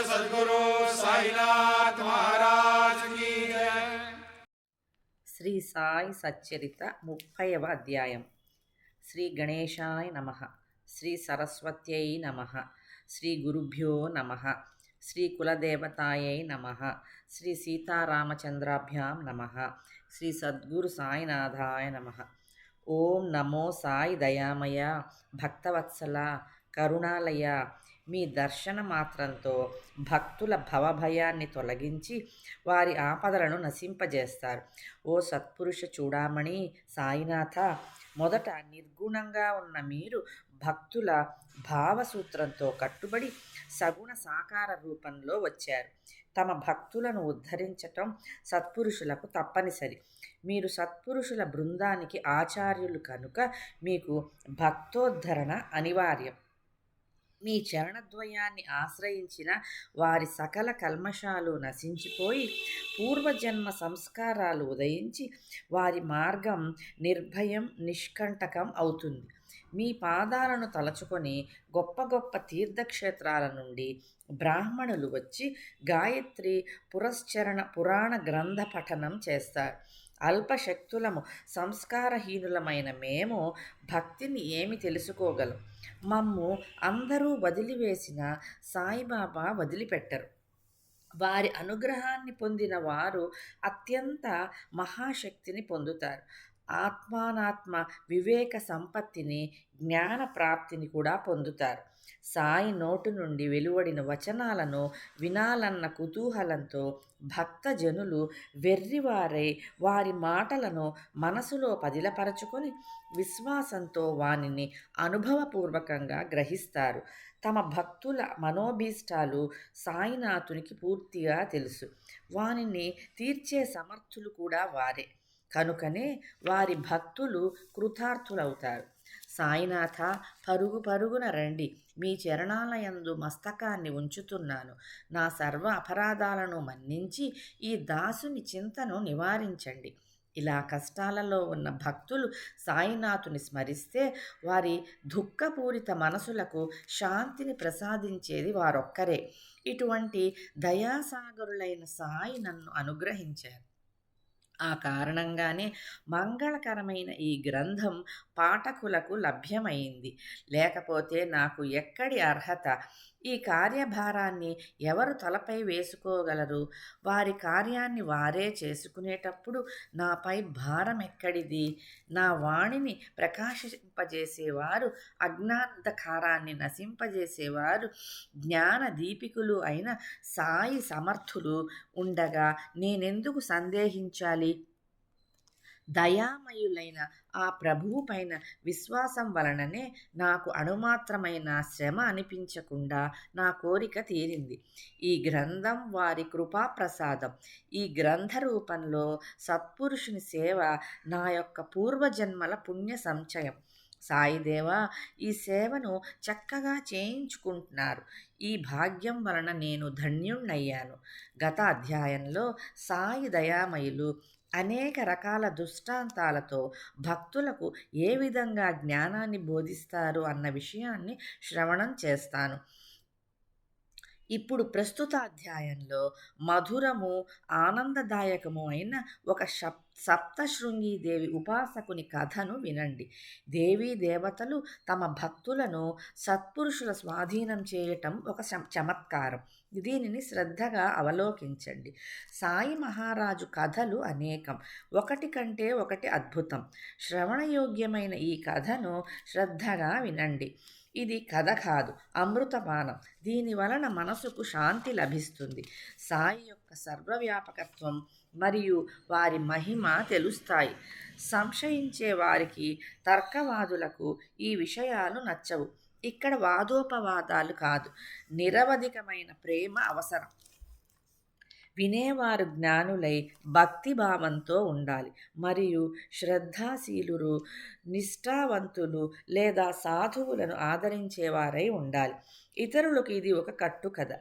सद्गुरु साईनाथ महाराज की जय। శ్రీ సాయి సచ్చరిత 30వ అధ్యాయం. శ్రీ గణేశాయ నమః. శ్రీ సరస్వత్యై నమః. శ్రీ గురుభ్యో నమః. శ్రీ కులదేవతాయై నమః. శ్రీ సీతారామచంద్రాభ్యాం నమః. శ్రీ సద్గురు సాయినాథాయ నమః. ఓం నమో సాయి దయామయ భక్తవత్సల కరుణాలయ. మీ దర్శన మాత్రంతో భక్తుల భవభయాన్ని తొలగించి వారి ఆపదలను నశింపజేస్తారు. ఓ సత్పురుష చూడామణి సాయినాథ, మొదట నిర్గుణంగా ఉన్న మీరు భక్తుల భావసూత్రంతో కట్టుబడి సగుణ సాకార రూపంలో వచ్చారు. తమ భక్తులను ఉద్ధరించటం సత్పురుషులకు తప్పనిసరి. మీరు సత్పురుషుల బృందానికి ఆచార్యులు కనుక మీకు భక్తోద్ధరణ అనివార్యం. మీ చరణద్వయాన్ని ఆశ్రయించిన వారి సకల కల్మషాలు నశించిపోయి పూర్వజన్మ సంస్కారాలు ఉదయించి వారి మార్గం నిర్భయం నిష్కంటకం అవుతుంది. మీ పాదాలను తలచుకొని గొప్ప గొప్ప తీర్థక్షేత్రాల నుండి బ్రాహ్మణులు వచ్చి గాయత్రి పురస్చరణ పురాణ గ్రంథ పఠనం చేస్తారు. అల్పశక్తులము సంస్కారహీనులమైన మేము భక్తిని ఏమి తెలుసుకోగలం? మమ్ము అందరూ వదిలివేసిన సాయిబాబా వదిలిపెట్టరు. వారి అనుగ్రహాన్ని పొందిన వారు అత్యంత మహాశక్తిని పొందుతారు. ఆత్మానాత్మ వివేక సంపత్తిని జ్ఞాన ప్రాప్తిని కూడా పొందుతారు. సాయి నోటు నుండి వెలువడిన వచనాలను వినాలన్న కుతూహలంతో భక్తజనులు వెర్రివారై వారి మాటలను మనసులో పదిలపరచుకొని విశ్వాసంతో వానిని అనుభవపూర్వకంగా గ్రహిస్తారు. తమ భక్తుల మనోభీష్టాలు సాయినాథునికి పూర్తిగా తెలుసు. వానిని తీర్చే సమర్థులు కూడా వారే. కనుకనే వారి భక్తులు కృతార్థులవుతారు. సాయినాథ, పరుగు పరుగున రండి. మీ చరణాలయందు మస్తకాన్ని ఉంచుతున్నాను. నా సర్వ అపరాధాలను మన్నించి ఈ దాసుని చింతను నివారించండి. ఇలా కష్టాలలో ఉన్న భక్తులు సాయినాథుని స్మరిస్తే వారి దుఃఖపూరిత మనసులకు శాంతిని ప్రసాదించేది వారొక్కరే. ఇటువంటి దయాసాగరులైన సాయి నన్ను అనుగ్రహించారు. ఆ కారణంగానే మంగళకరమైన ఈ గ్రంథం పాఠకులకు లభ్యమైంది. లేకపోతే నాకు ఎక్కడి అర్హత? ఈ కార్యభారాన్ని ఎవరు తలపై వేసుకోగలరు? వారి కార్యాన్ని వారే చేసుకునేటప్పుడు నాపై భారం ఎక్కడిది? నా వాణిని ప్రకాశింపజేసేవారు, అజ్ఞాంధకారాన్ని నశింపజేసేవారు, జ్ఞాన దీపికులు అయిన సాయి సమర్థులు ఉండగా నేనెందుకు సందేహించాలి? దయామయులైన ఆ ప్రభువు పైన విశ్వాసం వలననే నాకు అణుమాత్రమైన శ్రమ అనిపించకుండా నా కోరిక తీరింది. ఈ గ్రంథం వారి కృపాప్రసాదం. ఈ గ్రంథ రూపంలో సత్పురుషుని సేవ నా యొక్క పూర్వజన్మల పుణ్య సంచయం. సాయిదేవా, ఈ సేవను చక్కగా చేయించుకుంటున్నారు. ఈ భాగ్యం వలన నేను ధన్యుణ్ణయ్యాను. గత అధ్యాయంలో సాయి దయామయులు అనేక రకాల దృష్టాంతాలతో భక్తులకు ఏ విధంగా జ్ఞానాన్ని బోధిస్తారు అన్న విషయాన్ని శ్రవణం చేస్తాను. ఇప్పుడు ప్రస్తుత అధ్యాయంలో మధురము ఆనందదాయకము అయిన ఒక సప్తశృంగీదేవి ఉపాసకుని కథను వినండి. దేవీ దేవతలు తమ భక్తులను సత్పురుషుల స్వాధీనం చేయటం ఒక చమత్కారం. దీనిని శ్రద్ధగా అవలోకించండి. సాయి మహారాజు కథలు అనేకం, ఒకటి కంటే ఒకటి అద్భుతం. శ్రవణయోగ్యమైన ఈ కథను శ్రద్ధగా వినండి. ఇది కథ కాదు, అమృతపానం. దీని వలన మనసుకు శాంతి లభిస్తుంది. సాయి యొక్క సర్వవ్యాపకత్వం మరియు వారి మహిమ తెలుస్తాయి. సంశయించే వారికి, తర్కవాదులకు ఈ విషయాలు నచ్చవు. ఇక్కడ వాదోపవాదాలు కాదు, నిరవధికమైన ప్రేమ అవసరం. వినేవారు జ్ఞానులై భక్తిభావంతో ఉండాలి మరియు శ్రద్ధాశీలురు, నిష్ఠావంతులు లేదా సాధువులను ఆదరించేవారై ఉండాలి. ఇతరులకు ఇది ఒక కట్టు కథ.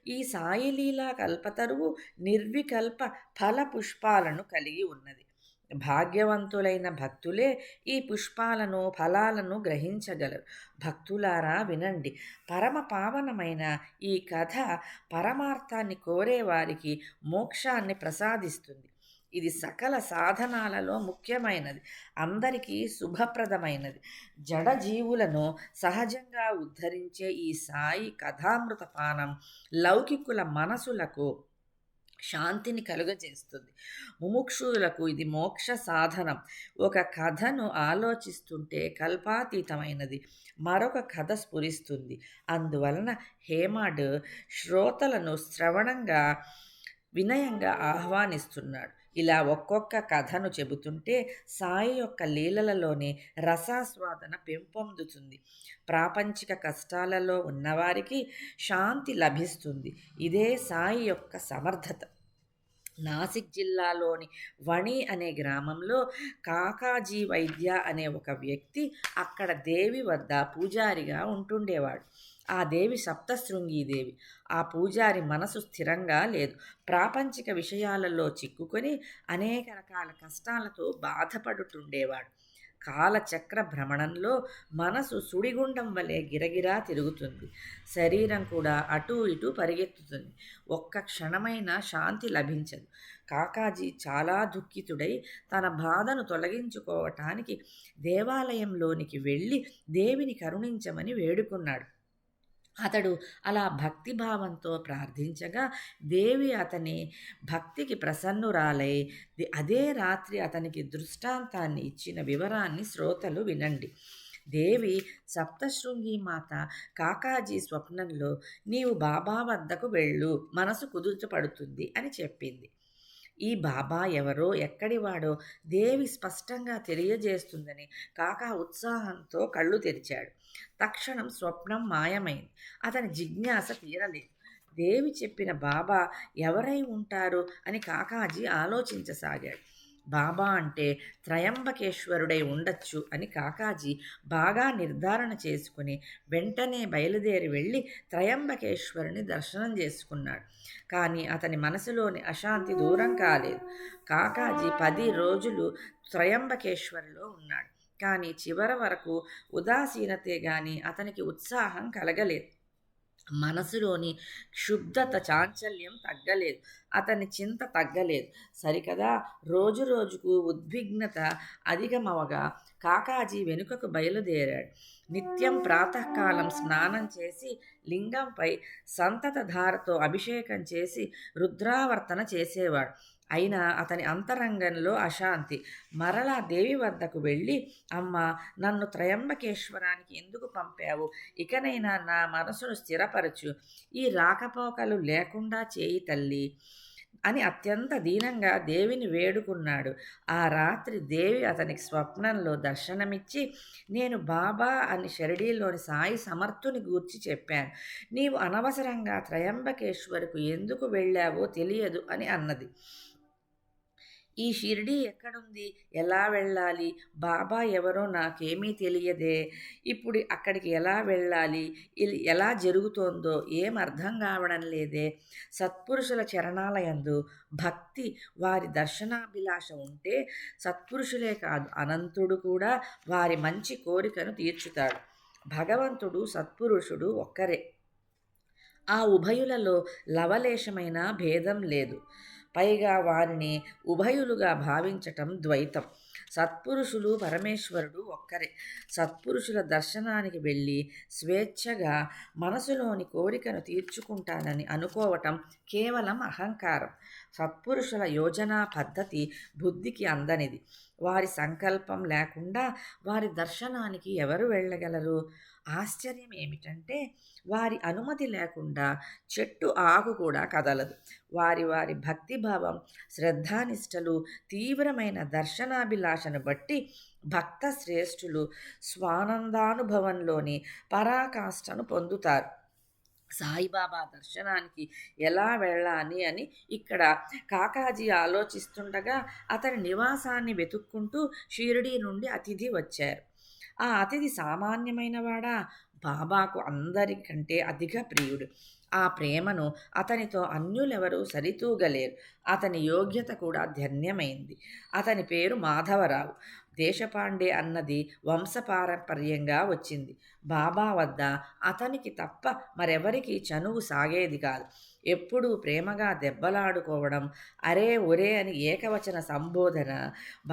ఈ సాయిలీలా కల్పతరువు నిర్వికల్ప ఫల పుష్పాలను కలిగి ఉన్నది. భాగ్యవంతులైన భక్తులే ఈ పుష్పాలను ఫలాలను గ్రహించగలరు. భక్తులారా వినండి. పరమ పావనమైన ఈ కథ పరమార్థాన్ని కోరేవారికి మోక్షాన్ని ప్రసాదిస్తుంది. ఇది సకల సాధనాలలో ముఖ్యమైనది, అందరికీ శుభప్రదమైనది. జడ జీవులను సహజంగా ఉద్ధరించే ఈ సాయి కథామృత పానం లౌకికుల మనసులకు శాంతిని కలుగజేస్తుంది. ముముక్షువులకు ఇది మోక్ష సాధనం. ఒక కథను ఆలోచిస్తుంటే కల్పాతీతమైనది మరొక కథ స్ఫురిస్తుంది. అందువలన హేమాడ్ శ్రోతలను శ్రవణంగా వినయంగా ఆహ్వానిస్తున్నాడు. ఇలా ఒక్కొక్క కథను చెబుతుంటే సాయి యొక్క లీలలలోని రసాస్వాదన పెంపొందుతుంది. ప్రాపంచిక కష్టాలలో ఉన్నవారికి శాంతి లభిస్తుంది. ఇదే సాయి యొక్క సమర్థత. నాసిక్ జిల్లాలోని వణి అనే గ్రామంలో కాకాజీ వైద్య అనే ఒక వ్యక్తి అక్కడ దేవి వద్ద పూజారిగా ఉంటుండేవాడు. ఆ దేవి సప్తశృంగీదేవి. ఆ పూజారి మనసు స్థిరంగా లేదు. ప్రాపంచిక విషయాలలో చిక్కుకొని అనేక రకాల కష్టాలతో బాధపడుతుండేవాడు. కాలచక్ర భ్రమణంలో మనసు సుడిగుండం వలె గిరగిరా తిరుగుతుంది. శరీరం కూడా అటూ ఇటూ పరిగెత్తుతుంది. ఒక్క క్షణమైన శాంతి లభించదు. కాకాజీ చాలా దుఃఖితుడై తన బాధను తొలగించుకోవటానికి దేవాలయంలోనికి వెళ్ళి దేవిని కరుణించమని వేడుకున్నాడు. అతడు అలా భక్తిభావంతో ప్రార్థించగా దేవి అతని భక్తికి ప్రసన్నురాలై అదే రాత్రి అతనికి దృష్టాంతాన్ని ఇచ్చిన వివరాన్ని శ్రోతలు వినండి. దేవి సప్తశృంగి మాత కాకాజీ స్వప్నంలో నీవు బాబా వద్దకు వెళ్ళు, మనసు కుదుర్చపడుతుంది అని చెప్పింది. ఈ బాబా ఎవరో ఎక్కడివాడో దేవి స్పష్టంగా తెలియజేస్తుందని కాకా ఉత్సాహంతో కళ్ళు తెరిచాడు. తక్షణం స్వప్నం మాయమైంది. అతని జిజ్ఞాస తీరలేదు. దేవి చెప్పిన బాబా ఎవరై ఉంటారు అని కాకాజీ ఆలోచించసాగాడు. బాబా అంటే త్రయంబకేశ్వరుడై ఉండొచ్చు అని కాకాజీ బాగా నిర్ధారణ చేసుకుని వెంటనే బయలుదేరి వెళ్ళి త్రయంబకేశ్వరుని దర్శనం చేసుకున్నాడు. కానీ అతని మనసులోని అశాంతి దూరం కాలేదు. కాకాజీ 10 రోజులు త్రయంబకేశ్వరిలో ఉన్నాడు. కానీ చివరి వరకు ఉదాసీనతే గాని అతనికి ఉత్సాహం కలగలేదు. మనసులోని క్షుబ్ధత చాంచల్యం తగ్గలేదు. అతని చింత తగ్గలేదు. సరికదా రోజు రోజుకు ఉద్విగ్నత అధికమవగా కాకాజీ వెనుకకు బయలుదేరాడు. నిత్యం ప్రాతకాలం స్నానం చేసి లింగంపై సంతత ధారతో అభిషేకం చేసి రుద్రావర్తన చేసేవాడు. అయినా అతని అంతరంగంలో అశాంతి. మరలా దేవి వద్దకు వెళ్ళి, అమ్మ, నన్ను త్రయంబకేశ్వరానికి ఎందుకు పంపావు? ఇకనైనా నా మనసును స్థిరపరచు. ఈ రాకపోకలు లేకుండా చేయి తల్లి అని అత్యంత దీనంగా దేవిని వేడుకున్నాడు. ఆ రాత్రి దేవి అతనికి స్వప్నంలో దర్శనమిచ్చి, నేను బాబా అని షిరిడీలోని సాయి సమర్థుని గూర్చి చెప్పాను. నీవు అనవసరంగా త్రయంబకేశ్వరకు ఎందుకు వెళ్ళావో తెలియదు అని అన్నది. ఈ షిరిడీ ఎక్కడుంది? ఎలా వెళ్ళాలి? బాబా ఎవరో నాకేమీ తెలియదే. ఇప్పుడు అక్కడికి ఎలా వెళ్ళాలి? ఎలా జరుగుతోందో ఏం అర్థం కావడం లేదే. సత్పురుషుల చరణాలయందు భక్తి, వారి దర్శనాభిలాష ఉంటే సత్పురుషులే కాదు, అనంతుడు కూడా వారి మంచి కోరికను తీర్చుతాడు. భగవంతుడు సత్పురుషుడు ఒక్కరే. ఆ ఉభయులలో లవలేశమైన భేదం లేదు. పైగా వారిని ఉభయులుగా భావించటం ద్వైతం. సత్పురుషులు పరమేశ్వరుడు ఒక్కరే. సత్పురుషుల దర్శనానికి వెళ్ళి స్వేచ్ఛగా మనసులోని కోరికను తీర్చుకుంటానని అనుకోవటం కేవలం అహంకారం. సత్పురుషుల యోజనా పద్ధతి బుద్ధికి అందనిది. వారి సంకల్పం లేకుండా వారి దర్శనానికి ఎవరు వెళ్ళగలరు? ఆశ్చర్యం ఏమిటంటే వారి అనుమతి లేకుండా చెట్టు ఆకు కూడా కదలదు. వారి వారి భక్తిభావం, శ్రద్ధానిష్టలు, తీవ్రమైన దర్శనాభిలాషను బట్టి భక్త శ్రేష్ఠులు స్వానందానుభవంలోని పరాకాష్ఠను పొందుతారు. సాయిబాబా దర్శనానికి ఎలా వెళ్ళాలి అని ఇక్కడ కాకాజీ ఆలోచిస్తుండగా అతని నివాసాన్ని వెతుక్కుంటూ షిరిడీ నుండి అతిథి వచ్చారు. ఆ అతిథి సామాన్యమైన వాడా? బాబాకు అందరికంటే అధిక ప్రియుడు. ఆ ప్రేమను అతనితో అన్యులెవరూ సరితూగలేరు. అతని యోగ్యత కూడా ధన్యమైంది. అతని పేరు మాధవరావు. దేశపాండే అన్నది వంశపారంపర్యంగా వచ్చింది. బాబా వద్ద అతనికి తప్ప మరెవరికి చనువు సాగేది కాదు. ఎప్పుడూ ప్రేమగా దెబ్బలాడుకోవడం, అరే ఒరే అని ఏకవచన సంబోధన.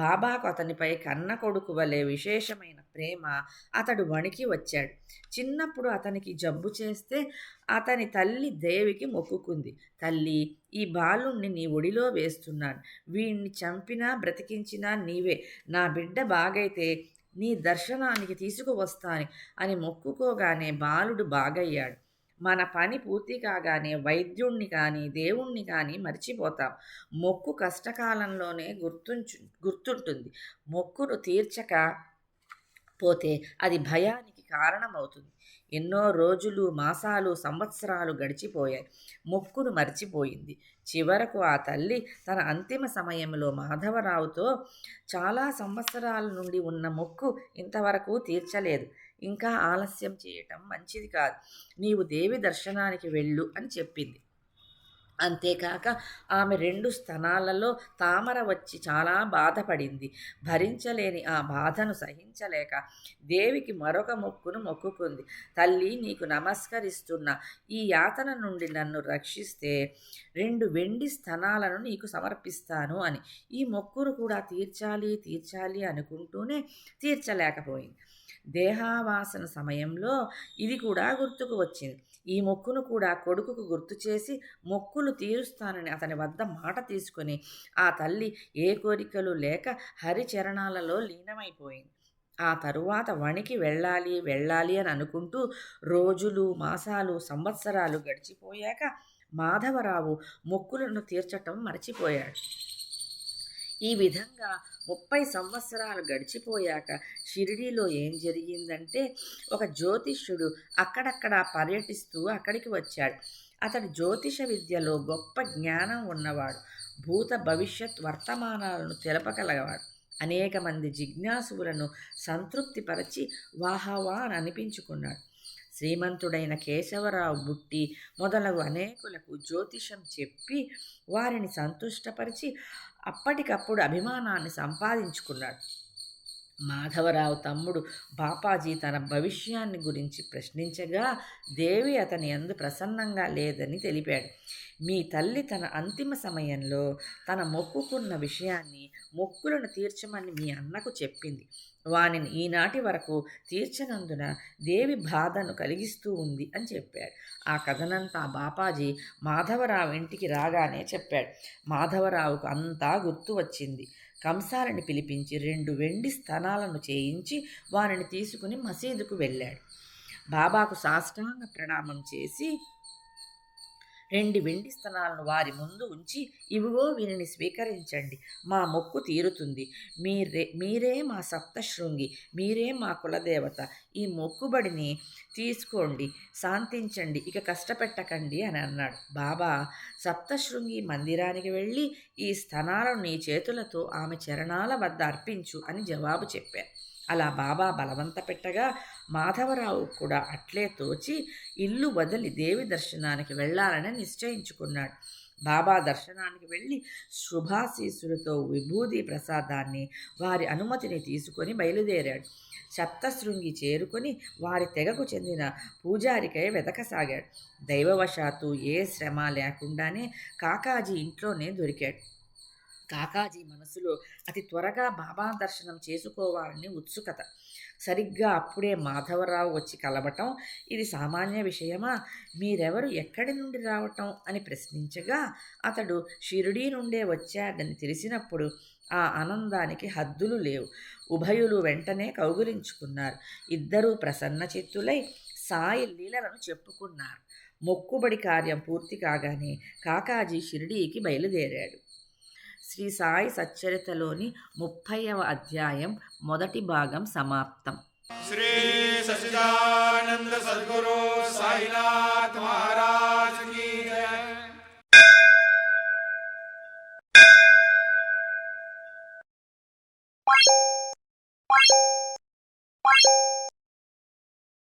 బాబాకు అతనిపై కన్న కొడుకు వలె విశేషమైన ప్రేమ. అతడు వణికి వచ్చాడు. చిన్నప్పుడు అతనికి జబ్బు చేస్తే అతని తల్లి దేవికి మొక్కుకుంది. తల్లి, ఈ బాలుణ్ణి నీ ఒడిలో వేస్తున్నాను. వీణ్ణి చంపినా బ్రతికించినా నీవే. నా బిడ్డ బాగైతే నీ దర్శనానికి తీసుకువస్తాను అని మొక్కుకోగానే బాలుడు బాగయ్యాడు. మన పని పూర్తి కాగానే వైద్యుణ్ణి కానీ దేవుణ్ణి కానీ మర్చిపోతాం. మొక్కు కష్టకాలంలోనే గుర్తుంటుంది. మొక్కును తీర్చక పోతే అది భయానికి కారణమవుతుంది. ఎన్నో రోజులు, మాసాలు, సంవత్సరాలు గడిచిపోయాయి. మొక్కును మర్చిపోయింది. చివరకు ఆ తల్లి తన అంతిమ సమయంలో మాధవరావుతో, చాలా సంవత్సరాల నుండి ఉన్న మొక్కు ఇంతవరకు తీర్చలేదు. ఇంకా ఆలస్యం చేయటం మంచిది కాదు. నీవు దేవి దర్శనానికి వెళ్ళు అని చెప్పింది. అంతేకాక ఆమె 2 స్తనాలలో తామర వచ్చి చాలా బాధపడింది. భరించలేని ఆ బాధను సహించలేక దేవికి మరొక మొక్కును మొక్కుకుంది. తల్లి, నీకు నమస్కరిస్తున్నా. ఈ యాతన నుండి నన్ను రక్షిస్తే 2 వెండి స్తనాలను నీకు సమర్పిస్తాను అని. ఈ మొక్కును కూడా తీర్చాలి అనుకుంటూనే తీర్చలేకపోయింది. దేహావాసన సమయంలో ఇది కూడా గుర్తుకు వచ్చింది. ఈ మొక్కును కూడా కొడుకుకు గుర్తు చేసి మొక్కులు తీరుస్తానని అతని వద్ద మాట తీసుకొని ఆ తల్లి ఏ కోరికలు లేక హరిచరణాలలో లీనమైపోయింది. ఆ తరువాత వణికి వెళ్ళాలి అని అనుకుంటూ రోజులు, మాసాలు, సంవత్సరాలు గడిచిపోయాక మాధవరావు మొక్కులను తీర్చటం మర్చిపోయాడు. ఈ విధంగా 30 సంవత్సరాలు గడిచిపోయాక షిరిడీలో ఏం జరిగిందంటే, ఒక జ్యోతిష్యుడు అక్కడక్కడ పర్యటిస్తూ అక్కడికి వచ్చాడు. అతడు జ్యోతిష విద్యలో గొప్ప జ్ఞానం ఉన్నవాడు. భూత భవిష్యత్ వర్తమానాలను తెలపగలవాడు. అనేక మంది జిజ్ఞాసువులను సంతృప్తిపరచి వాహవా అని అనిపించుకున్నాడు. శ్రీమంతుడైన కేశవరావు బుట్టి మొదలగు అనేకులకు జ్యోతిషం చెప్పి వారిని సంతుష్టపరిచి అప్పటికప్పుడు అభిమానాన్ని సంపాదించుకున్నాడు. మాధవరావు తమ్ముడు బాపాజీ తన భవిష్యాన్ని గురించి ప్రశ్నించగా దేవి అతని యందు ప్రసన్నంగా లేదని తెలిపాడు. మీ తల్లి తన అంతిమ సమయంలో తన మొక్కుకున్న విషయాన్ని మొక్కులను తీర్చమని మీ అన్నకు చెప్పింది. వానిని ఈనాటి వరకు తీర్చనందున దేవి బాధను కలిగిస్తూ ఉంది అని చెప్పాడు. ఆ కథనంతా బాపాజీ మాధవరావు ఇంటికి రాగానే చెప్పాడు. మాధవరావుకు అంతా గుర్తు వచ్చింది. కంసాలని పిలిపించి 2 వెండి స్తనాలను చేయించి వారిని తీసుకుని మసీదుకు వెళ్ళాడు. బాబాకు సాష్టాంగ ప్రణామం చేసి 2 వెండి స్తనాలను వారి ముందు ఉంచి, ఇవిగో వీరిని స్వీకరించండి, మా మొక్కు తీరుతుంది. మీరే మా సప్తశృంగి, మీరే మా కులదేవత. ఈ మొక్కుబడిని తీసుకోండి, శాంతించండి, ఇక కష్టపెట్టకండి అని అన్నాడు. బాబా సప్తశృంగి మందిరానికి వెళ్ళి ఈ స్తనాలను నీ చేతులతో ఆమె చరణాల వద్ద అర్పించు అని జవాబు చెప్పారు. అలా బాబా బలవంత పెట్టగా మాధవరావు కూడా అట్లే తోచి ఇల్లు వదిలి దేవి దర్శనానికి వెళ్ళాలని నిశ్చయించుకున్నాడు. బాబా దర్శనానికి వెళ్ళి శుభాశీసులతో విభూది ప్రసాదాన్ని వారి అనుమతిని తీసుకొని బయలుదేరాడు. సప్తశృంగి చేరుకొని వారి తెగకు చెందిన పూజారికై వెతకసాగాడు. దైవవశాత్తు ఏ శ్రమ లేకుండానే కాకాజీ ఇంట్లోనే దొరికాడు. కాకాజీ మనసులో అతి త్వరగా బాబా దర్శనం చేసుకోవాలని ఉత్సుకత. సరిగ్గా అప్పుడే మాధవరావు వచ్చి కలవటం ఇది సామాన్య విషయమా? మీరెవరు, ఎక్కడి నుండి రావటం అని ప్రశ్నించగా అతడు షిరిడీ నుండే వచ్చాడని తెలిసినప్పుడు ఆ ఆనందానికి హద్దులు లేవు. ఉభయులు వెంటనే కౌగిలించుకున్నారు. ఇద్దరూ ప్రసన్న చిత్తులై సాయి లీలలను చెప్పుకున్నారు. మొక్కుబడి కార్యం పూర్తి కాగానే కాకాజీ షిరిడీకి బయలుదేరాడు. శ్రీ సాయి సచ్చరితలోని 30వ అధ్యాయం మొదటి భాగం సమాప్తం. శ్రీ సచ్చిదానంద సద్గురు సాయినాథ్